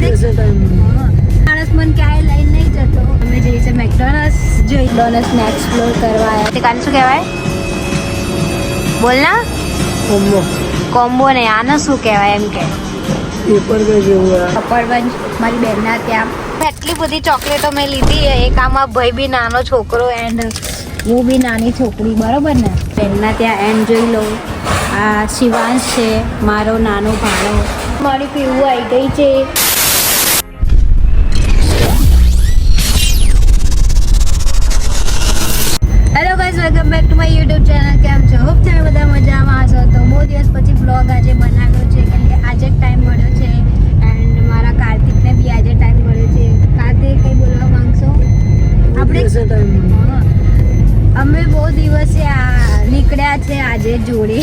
માણસ મને ક્યાંય લઈને નહીં જતો. અમે જઈએ છીએ મેકડોનલ્ડ્સ, જોઈ ડોનલ્ડ્સ ને એક્સપ્લોર કરવા આવ્યા. તે કાને શું કહેવાય? બોલ ના. કોમ્બો ને આને શું કહેવાય એમ કે કપડવંજ મારી બેનના ત્યાં એટલી બધી ચોકલેટો મેં લીધી. એક આમાં ભાઈ બી નાનો છોકરો એન્ડ હું બી નાની છોકરી, બરોબર ને. બેનના ત્યાં એન્ડ જોઈ લો. આ શિવાંશ છે મારો નાનો ભાણો. મારી પીવું આવી ગઈ છે. Hello guys, welcome back to my YouTube channel. કેમ છો? હોપ તમે બધા મજામાં હશો. તો બહુ દિવસ પછી બ્લોગ આજે બનાવ્યો છે કેમ કે આજે જ ટાઈમ મળ્યો છે એન્ડ મારા કાર્તિકને બી આજે ટાઈમ મળ્યો છે. કાર્તિક કંઈ બોલવા માંગશો? આપણે અમે બહુ દિવસે નીકળ્યા છે આજે જોડે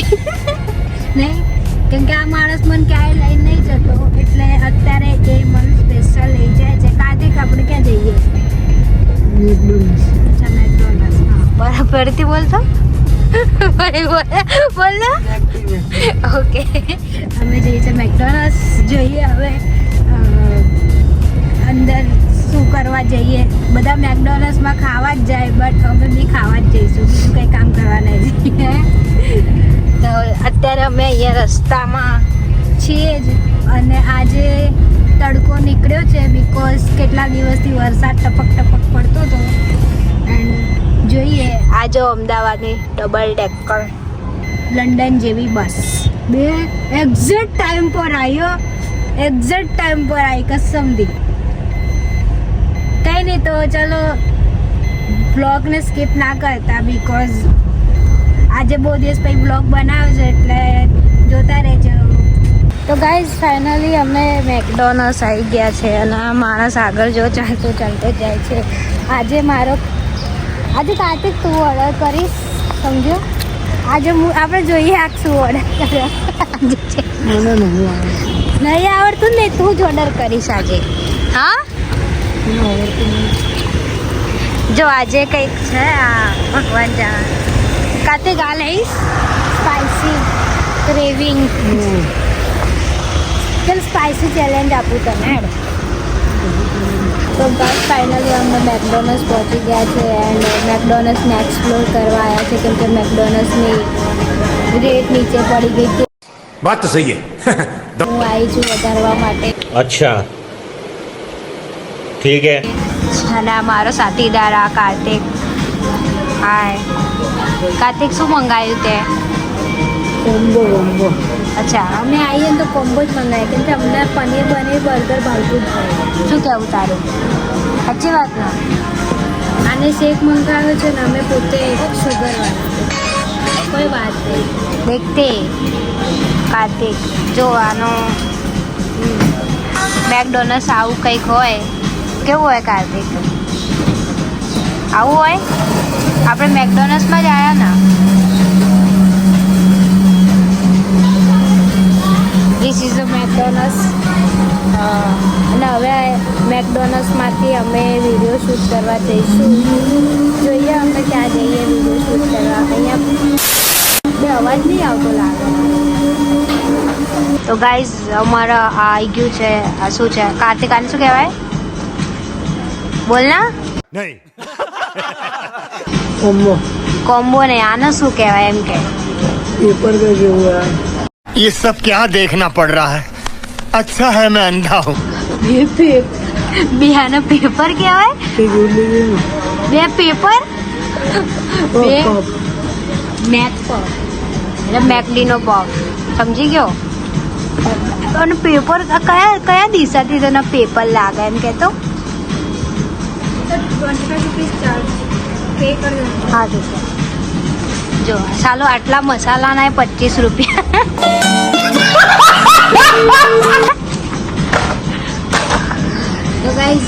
નહીં, કેમ કે આ માણસ મને ક્યાંય લઈને નહીં જતો એટલે અત્યારે એ મને સ્પેશિયલ લઈ જાય છે. કાર્તિક આપણે ક્યાં જઈએ? અચ્છા, મેકડોનલ્ડ્સ. હા, બરાબરથી બોલતો બોલો. ઓકે, અમે જઈએ છીએ મેકડોનલ્ડ્સ. જોઈએ હવે અંદર શું કરવા જઈએ. બધા મેકડોનલ્ડ્સમાં ખાવા જ જાય બટ અમે બી ખાવા જ જઈશું, બીજું કંઈ કામ કરવા નહીં જઈએ. તો અત્યારે અમે અહીંયા રસ્તામાં છીએ જ અને આજે તડકો નીકળ્યો છે બિકોઝ કેટલા દિવસથી વરસાદ ટપક ટપક પડતો હતો. એન્ડ જોઈએ આજે અમદાવાદની ડબલ ડેકર લંડન જેવી બસ બે એક્ઝેક્ટ ટાઈમ પર આવ્યો. એક્ઝેક્ટ ટાઈમ પર આવી કસમથી. કંઈ નહીં, તો ચલો બ્લોગને સ્કીપ ના કરતા બિકોઝ આજે બહુ દિવસ પછી બ્લોગ બનાવજો એટલે જોતા રહેજો. તો ગાઈઝ ફાઇનલી અમે મેકડોનલ્ડ્સ આવી ગયા છે અને આ માણસ આગળ જો ચાલતો ચાલતો જાય છે. આજે કાર્તિક તું ઓર્ડર કરીશ, સમજો. આજે આપણે જોઈએ આ શું ઓર્ડર કર્યો. નહીં આવડતું ને તું જ ઓર્ડર કરીશ આજે. હા, જો આજે કંઈક છે આ ભગવાન જાણે. કાર્તિક આ લઈશ સ્પાઇસી ક્રેવિંગ. ચાલ સ્પાઇસી ચેલેન્જ આપું તને. તો બસ ફાઇનલી અમે મેકડોનલ્ડ્સ પહોંચી ગયા છે એન્ડ મેકડોનલ્ડ્સને એક્સપ્લોર કરવા આવ્યા છે કેમ કે મેકડોનલ્ડ્સની રેટ નીચે પડી ગઈ છે. વાત તો સહી હે. હું આવી છું વધારવા માટે. અચ્છા, ઠીક હે. અને આ મારો સાથીદાર આ કાર્તિક. હાય કાર્તિક, શું મંગાવ્યું તે? કોમ્બો. અચ્છા, અમે આવીએ ને તો કોમ્બો જ મંગાવીએ કેમ કે અમને પનીર બર્ગર ભાવતું જ હોય. શું કહેવું તારું? સાચી વાત ને. આને શેક મંગાવ્યો છે ને અમે પોતે શુગરવાળા. કોઈ વાત નહીં. દેખતે કાર્તિક, જો આનો મેકડોનલ્ડ્સ આવું કંઈક હોય. કેવું હોય કાર્તિક? આવું હોય? આપણે મેકડોનલ્ડ્સમાં જ આવ્યા ને. This is a McDonald's. અને હવે મેકડોનલ્ડ્સમાંથી અમે વિડીયો શૂટ કરવા જઈશું. જોઈએ અમે ક્યાં જઈએ વિડીયો શૂટ કરવા. અહીંયા બે અવાજ નહીં આવતો લાગે. તો ગાઈઝ અમારા આ આવી ગયું છે. આ શું છે કાર્તિક? આને શું કહેવાય? બોલ ના. નહીં. કોમ્બો ને આને શું કહેવાય એમ કે ये सब क्या देखना पड़ रहा है? अच्छा है मैं अंधा हूँ. બે આને પેપર કહેવાય. બે પેપર બે મેક પફ એટલે મેકડીનો પફ, સમજી ગયો. અને પેપર કયા દિશાથી તને પેપર લાગે એમ કહેતો? હા ઠીક છે. જો ચાલો આટલા મસાલાના 25 રૂપિયા. તો ગાઈસ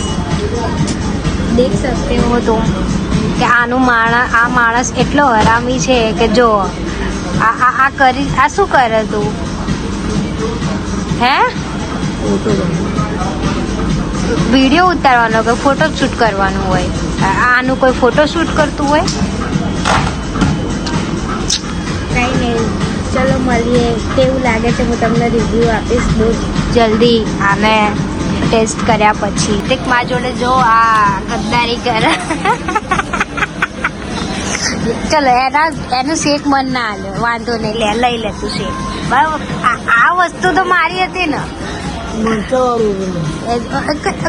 દેખ सकते हो तुम કે આ માણસ એટલો હરામી છે કે જો આ શું કરે તું? હે, વિડીયો ઉતારવાનો કે ફોટો શૂટ કરવાનું હોય? આનું કોઈ ફોટો શૂટ કરતું હોય? કંઈ નહીં, ચલો મળીએ. કેવું લાગે છે હું તમને રિવ્યૂ આપીશ બહુ જલ્દી. અને ટેસ્ટ કર્યા પછી એક મા જોડે જો આ ગદ્દારી કરે ચલો એનું શેક મન ના હાલે વાંધો નહીં લઈ લે તું શેક બરાબર આ વસ્તુ તો મારી હતી ને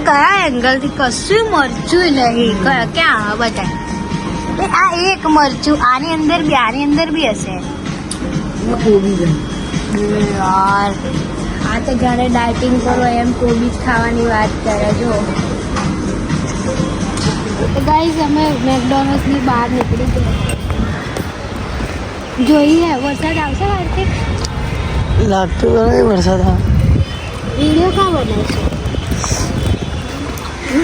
કયા એંગલથી કશું મરચું નહીં ક્યાં બતાય આ એક મરચું આની અંદર બી હશે યાર આ તો જાણે ડાયટિંગ કરો એમ કોબીજ ખાવાની વાત કરે જો ગાઈઝ અમે મેકડોનલ્ડ્સની બહાર નીકળી ગયા જોઈએ વરસાદ આવશે કાર્તિક લાગતું તો નહીં વરસાદ વિડીયો ક્યાં બનાવશો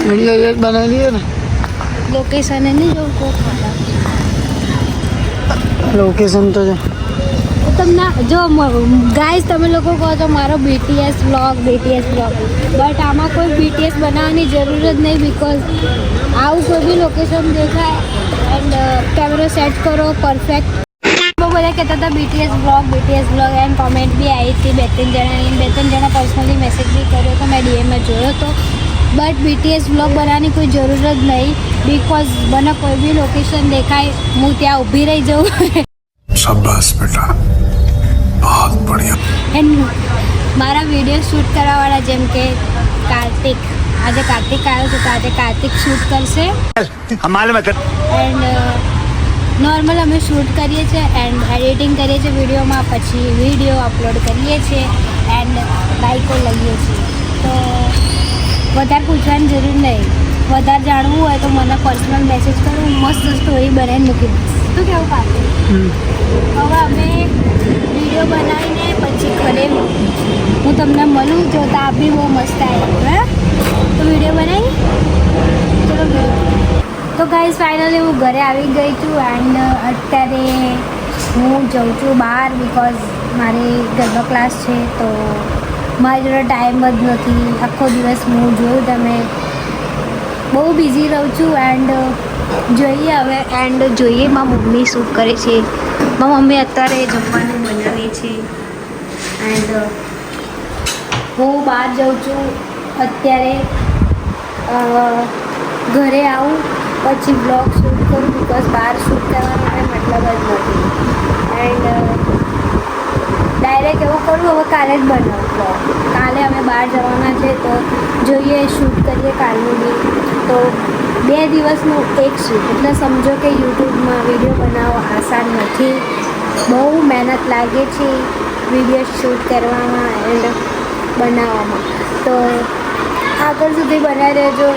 વિડીયો બનાવી દઈએ ને લોકેશન નહીં જોઉં કોઈ ખરાબ લોકેશન તો છે તમને જો ગાઈઝ તમે લોકો કહો છો મારો BTS બ્લોગ બટ આમાં કોઈ BTS બનાવવાની જરૂર જ નહીં બિકોઝ આવું કોઈ બી લોકેશન દેખાય એન્ડ કેમેરો સેટ કરો પરફેક્ટ બહુ બધા કહેતા હતા BTS બ્લોગ એન્ડ કોમેન્ટ બી આવી હતી બે ત્રણ જણા પર્સનલી મેસેજ બી કર્યો તો મેં DMમાં જોયો હતો બટ BTS બ્લોગ બનાવવાની કોઈ જરૂર જ નહીં બિકોઝ મને કોઈ બી લોકેશન દેખાય હું ત્યાં ઊભી રહી જાઉં शाबाश बेटा बहुत बढ़िया એન્ડ મારા વિડીયો શૂટ કરવાવાળા જેમ કે કાર્તિક આજે કાર્તિક આવ્યો છે તો આજે કાર્તિક શૂટ કરશે એન્ડ નોર્મલ અમે શૂટ કરીએ છીએ એન્ડ એડિટિંગ કરીએ છીએ વિડીયોમાં પછી વિડીયો અપલોડ કરીએ છીએ એન્ડ બાઈકો લઈએ છીએ તો વધારે પૂછવાની જરૂર નહીં વધારે જાણવું હોય તો મને પર્સનલ મેસેજ કરો હું મસ્ત સ્ટોરી બનાવીને મૂકી દઈશ શું કેવું કાર્તિક હવે અમે વિડીયો બનાવીને પછી ઘરે હું તમને મળું જો તો આપ બી બહુ મસ્ત આવી હે તો વિડીયો બનાવી ચલો તો ગાઈઝ ફાઇનલી હું ઘરે આવી ગઈ છું એન્ડ અત્યારે હું જઉં છું બહાર બિકોઝ મારે ગરબા ક્લાસ છે તો મારી જોડે ટાઈમ જ નથી આખો દિવસ હું જોયું તમે બહુ બિઝી રહું છું એન્ડ જોઈએ હવે એન્ડ જોઈએ મારી મમ્મી શું કરે છે મારી મમ્મી અત્યારે જમવાનું બનાવે છે એન્ડ હું બહાર જાઉં છું અત્યારે ઘરે આવું પછી બ્લોગ શૂટ કરું બિકોઝ બહાર શૂટ કરવાનો કંઈ મતલબ જ નથી એન્ડ ડાયરેક્ટ એવું કરું હવે કાલે જ બનાવું બ્લોગ કાલે અમે બહાર જવાના છે તો જોઈએ શૂટ કરીએ કાલનું બી તો 2 દિવસનું એક શૂટ એટલે સમજો કે યુટ્યુબમાં વિડીયો બનાવવો આસાન નથી બહુ મહેનત લાગે છે વિડીયો શૂટ કરવામાં એન્ડ બનાવવામાં તો આગળ સુધી બનાવી રહેજો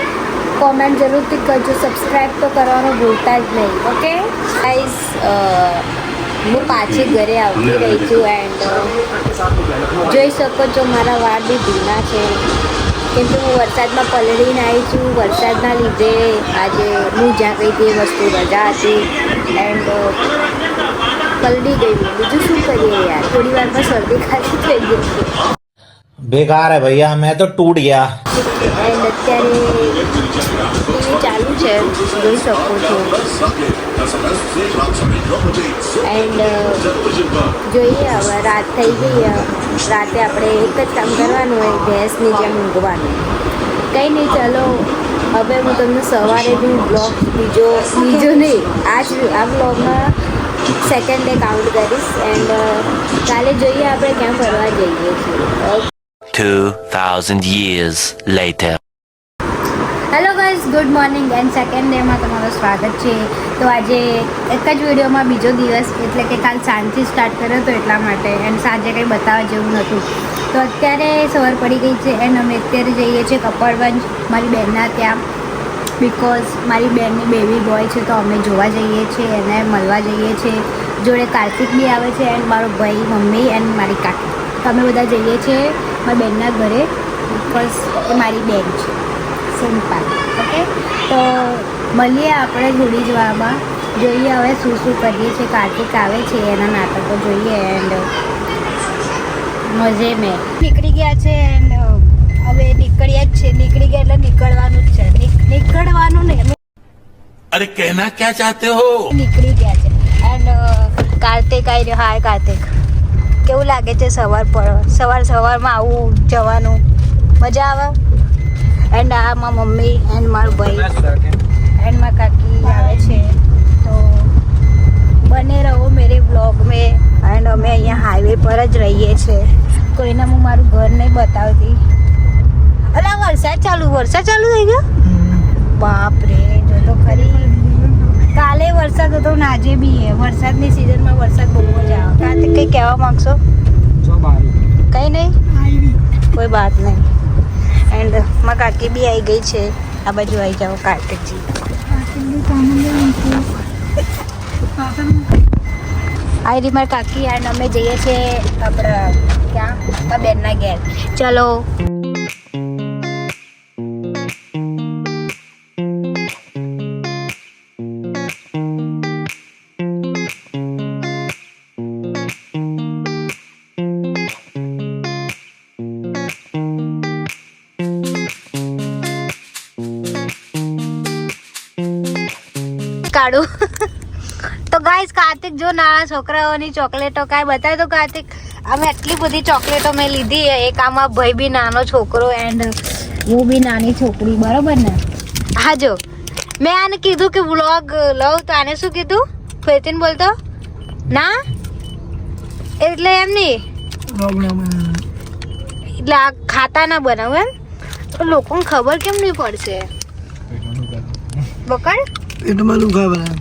કોમેન્ટ જરૂરથી કરજો સબસ્ક્રાઈબ તો કરવાનું ભૂલતા જ નહીં ઓકે ગાઈઝ હું પાછી ઘરે આવતી રહી છું એન્ડ જોઈ શકો છો મારા વાળ બી ભીના છે કેમ કે હું વરસાદમાં પલળીને આવી છું વરસાદના લીધે આજે હું જ્યાં ગઈ તે વસ્તુ રજા હતી એન્ડ પલળી ગઈ બીજું શું કરીએ યાર થોડી વારમાં શરદી ખાંસી થઈ ગઈ છે बेकार है भैया मैं तो टूट गया એન્ડ અત્યારે ટીવી ચાલુ છે જોઈ શકો છો એન્ડ જોઈએ હવે રાત થઈ ગઈ રાતે આપણે એક જ કામ કરવાનું હોય ગેસની જેમ ઊંઘવાનું કંઈ નહીં ચાલો હવે હું તમને સવારે બી બ્લોગ બીજો નહીં આ બ્લોગમાં સેકન્ડ ડે કાઉન્ટ કરીશ એન્ડ કાલે જોઈએ આપણે ક્યાં ફરવા જઈએ છીએ 2000 years later. Hello guys good morning and second ડેમાં તમારું સ્વાગત છે તો આજે એક જ વિડીયોમાં બીજો દિવસ એટલે કે કાલ સાંજથી સ્ટાર્ટ કર્યો હતો એટલા માટે એન્ડ સાંજે કંઈ બતાવવા જેવું નહોતું તો અત્યારે સવાર પડી ગઈ છે એન્ડ અમે અત્યારે જઈએ છીએ કપડવંજ મારી બહેનના ત્યાં બિકોઝ મારી બહેનની બેબી બોય છે તો અમે જોવા જઈએ છીએ એને મળવા જઈએ છીએ જોડે કાર્તિક બી આવે છે એન્ડ મારો ભાઈ મમ્મી એન્ડ મારી કાકી તો અમે બધા જઈએ છીએ મારી બહેનના ઘરે બિકોઝ એ મારી બહેન છે સિમ્પલ ઓકે તો મળીએ આપણે થોડી જ વારમાં જોઈએ હવે શું કરીએ છીએ કાર્તિક આવે છે એના નાટકો જોઈએ એન્ડ મજે મેં નીકળી ગયા છે એન્ડ હવે નીકળી ગયા એટલે નીકળવાનું જ છે નીકળવાનું નહીં अरे कहना क्या चाहते हो? નીકળી ગયા છે એન્ડ કાર્તિક આવી રહ્યો હાય કાર્તિક કેવું લાગે છે સવારમાં આવું જવાનું મજા આવે એન્ડ આ મારા મમ્મી એન્ડ મારો ભાઈ એન્ડ મારા કાકી આવે છે. તો બને રહો મેરે બ્લોગ મેં. એન્ડ અમે અહીંયા હાઈવે પર જ રહીએ છીએ. કોઈને હું મારું ઘર નહીં બતાવતી. અલા વરસાદ ચાલુ થઈ ગયો. બાપ રે જો તો ખરી. કાલે વરસાદ હતો ને આજે બી હે. વરસાદની સિઝનમાં વરસાદ બહુ જ આવે. કાલે કંઈ કહેવા માંગશો? કંઈ નહીં, કોઈ બાત નહીં. એન્ડ મારા કાકી બી આવી ગઈ છે. આ બાજુ આવી જાઓ કાર્તિકજી. આવી રહી મારી કાકી. એન્ડ અમે જઈએ છીએ આપણા ક્યાં મારા બેનના ઘેર. ચલો. કાઢું તો ગાઈસ કાર્તિક જો નાના છોકરાઓની ચોકલેટો કાંઈ બતાવે તો કાર્તિક અમે એટલી બધી ચોકલેટો મેં લીધી. એક આમાં ભાઈ બી નાનો છોકરો એન્ડ હું બી નાની છોકરી, બરોબર ને? હા જો મેં આને કીધું કે વ્લોગ લઉં તો આને શું કીધું? ફેતીન બોલતો ના એટલે એમ નહીં, એટલે આ ખાતા ના બનાવું એમ. તો લોકોને ખબર કેમ નહીં પડશે? બકડ પેટમાં દુખાય બધા.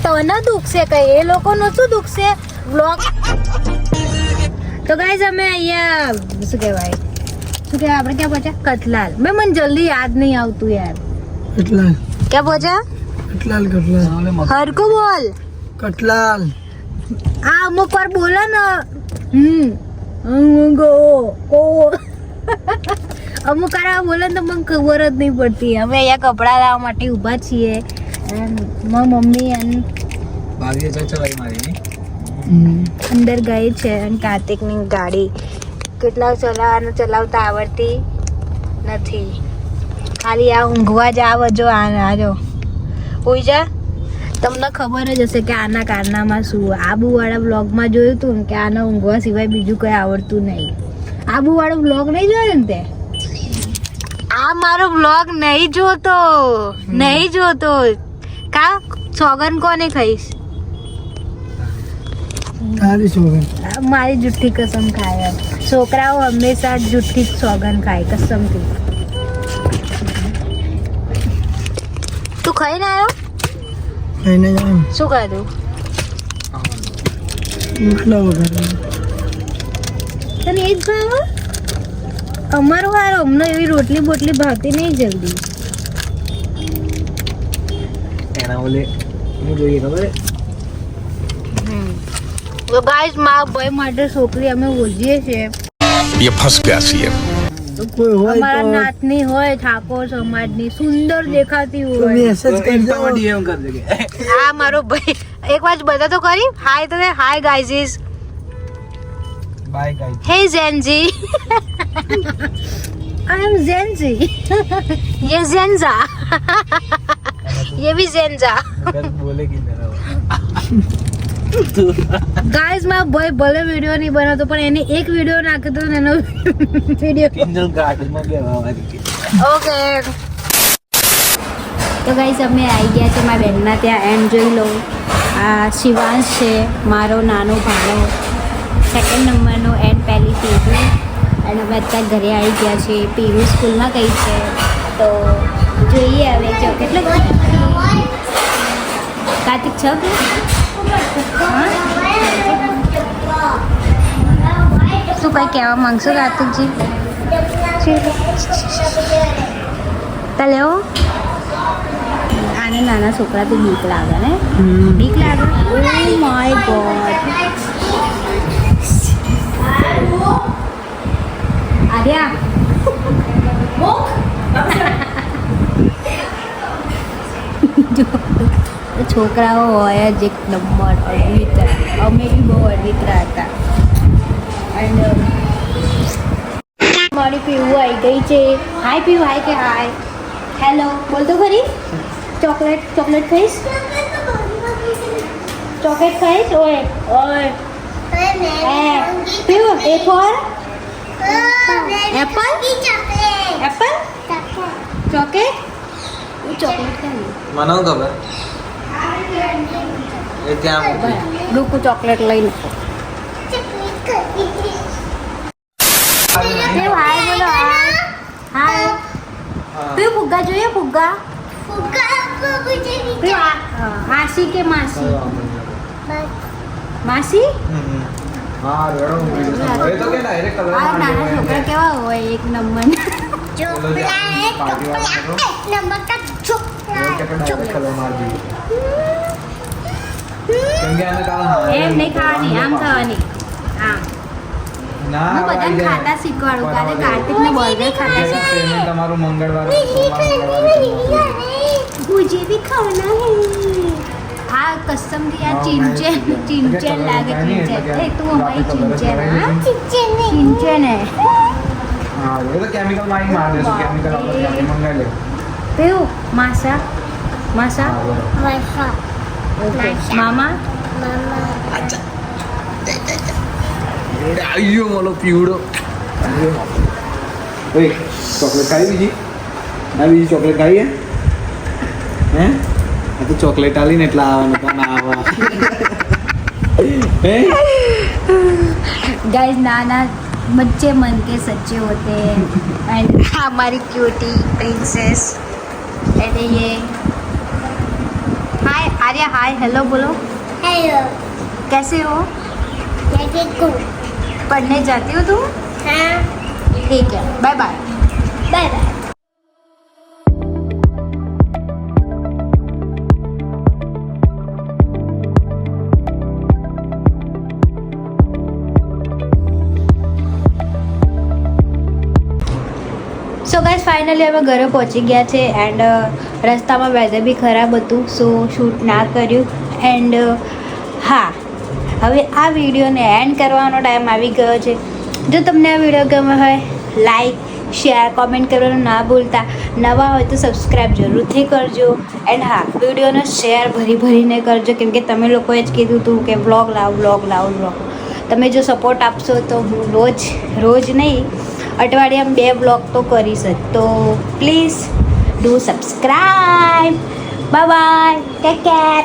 તને દુખશે કઈ, એ લોકોનું શું દુખશે? બ્લોગ. તો ગાઈઝ અમે અહીંયા શું કહેવાય આપણે ક્યાં પહોંચ્યા? કતલાલ. મેં મને જલ્દી યાદ નહીં આવતું યાર. કટલાલ. ક્યાં પહોંચ્યા? કટલાલ. હરકો બોલ. કટલાલ. આ અમુક વાર બોલો ને અમુક વાર બોલે ને તો મને ખબર જ નહીં પડતી. અમે અહીંયા કપડાં લાવવા માટે ઊભા છીએ. મારી મમ્મી અંદર ગઈ છે અને કાર્તિકની ગાડી કેટલા ચલાવતા આવડતી નથી. ખાલી આ ઊંઘવા જ આવો જો. આજો ઉઈ જા. તમને ખબર જ હશે કે આના કારનામાં શું. આબુવાળા બ્લોગમાં જોયું હતું ને કે આને ઊંઘવા સિવાય બીજું કંઈ આવડતું નહીં. આબુવાળો બ્લોગ નહીં જોયો ને તે? આ મારો બ્લોગ નહીં જોતો કા સોગન કોને ખાઈશ? તારી સોગન. મારી જુઠ્ઠી કસમ ખાય. છોકરાઓ હંમેશા જુઠ્ઠી સોગન ખાય કસમથી. તું ખાઈને આવ્યો? ખાઈને જાવ. શું ખાધું? રોટલા વગર. તને એ જ ભાવે? અમારું હાર અમને એવી રોટલી બોટલી ભાવતી નહીં જલ્દી. તો ગાઈસ મારા ભાઈ માટે છોકરી અમે ઓળજીએ છીએ. ये फंस गया सीएम. તો કોઈ હોય અમારા તો નાતની હોય, ઠાકોર સમાજની સુંદર દેખાતી તો હોય. મેસેજ કરજો. આ મારો ભાઈ એક વાર બધા તો કરી હાય. તો hi guys. Bye guys. Hey Gen Z. I am Gen Z. ये ज़ेनजा. ये भी ज़ेनजा. गाइस મારા ભાઈ ભલે વિડિયો નહીં બનાવતો પણ એને એક વિડિયો નાખ્યો તો એનો વિડિયો ઓકે. તો ગાઈસ અમે આવી ગયા છે મારા બેનના ત્યાં. એન્ડ જોઈ લો આ શિવાંશ છે મારો નાનો ભાણો, સેકન્ડ નંબરનો એન્ડ પહેલી પીવી. અને અમે અત્યારે ઘરે આવી ગયા છીએ. પીવી સ્કૂલમાં ગઈ છે તો જોઈએ હવે જો કેટલો કાર્તિક છ કે શું કંઈ કહેવા માંગશો કાર્તિકજી? તા લેવો આને નાના છોકરા તો બીક લાગે ને? બીક લાગે. Oh my God. આર્યા છોકરાઓ હોય જ એક નંબર અડવિતરા. અમે બી બહુ અડવિતરા હતા. એન્ડ મારી પીવું આવી ગઈ છે. હાય પીવું. હાય કે હાય. હેલો બોલ તો ખરી. ચોકલેટ ખાઈશ? ચોકલેટ ખાઈશ? ઓય પીવું. A for apple. ઓકે એ ચોકલેટ ખાઈ મને ખબર એ ત્યાં મૂકી. રૂકુ ચોકલેટ લઈને કેવું હાય બોલો હાય કયું ફુગ્ગા જોઈએ ફુગ્ગા આશી કે માસી માસી હા રેડો મૂકી દે. હવે તો કે ડાયરેક્ટ કલર આ નાના છોકરા કેવા હોય એક નંબર કલર માર દીધું. કેમ કે આને કાલ હા એમ નહીં ખાવાની આમ ખાવાની આમ ના હું બધાને ખાતા શીખવાડું કાલે કાર્તિકને બર્ગર ખાતા શીખવાડું પેમેન્ટ તમારું મંગળવારે मुझे भी खाना है આ કસમ થી આ ચિંચેન લાગે ચિંચેન એ તું અમારી ચિંચેન હા ચિંચેન હે હા એ તો કેમિકલ મારી માર દેશું કેમિકલ આપણે ત્યાંથી મંગાવી લે. પેવું માસા માસા ઓકે મામા આયો મોલો પીવડો. ઓય ચોકલેટ ખાઈ બીજી ના બીજી ચોકલેટ ખાઈ હે આ તો ચોકલેટ આલી ને એટલા આવવાનું તો ના આવા હે गाइस नाना बच्चे मन के सच्चे होते हैं एंड हमारी क्यूटी प्रिंसेस एंड ये हाय आर्या हाय हेलो बोलो हेलो कैसे हो कैसे को पढ़ने जाती हो तुम हाँ ठीक है bye bye bye bye so guys finally અમે ઘરે પહોંચી ગયા છે એન્ડ રસ્તામાં વેધર બી ખરાબ હતું સો શૂટ ના કર્યું એન્ડ હા હવે આ વિડીયોને એન્ડ કરવાનો ટાઈમ આવી ગયો છે. જો તમને આ વિડીયો ગમે હોય લાઈક શેર કોમેન્ટ કરવાનું ના ભૂલતા, નવા હોય તો સબસ્ક્રાઈબ જરૂરથી કરજો એન્ડ હા વિડીયોને શેર ભરીને કરજો કેમ કે તમે લોકોએ જ કીધું હતું કે વ્લોગ લાવ. તમે જો સપોર્ટ આપશો તો હું રોજ નહીં અઠવાડિયામાં 2 બ્લોગ તો કરીશ જ. તો please do subscribe. Bye bye, take care.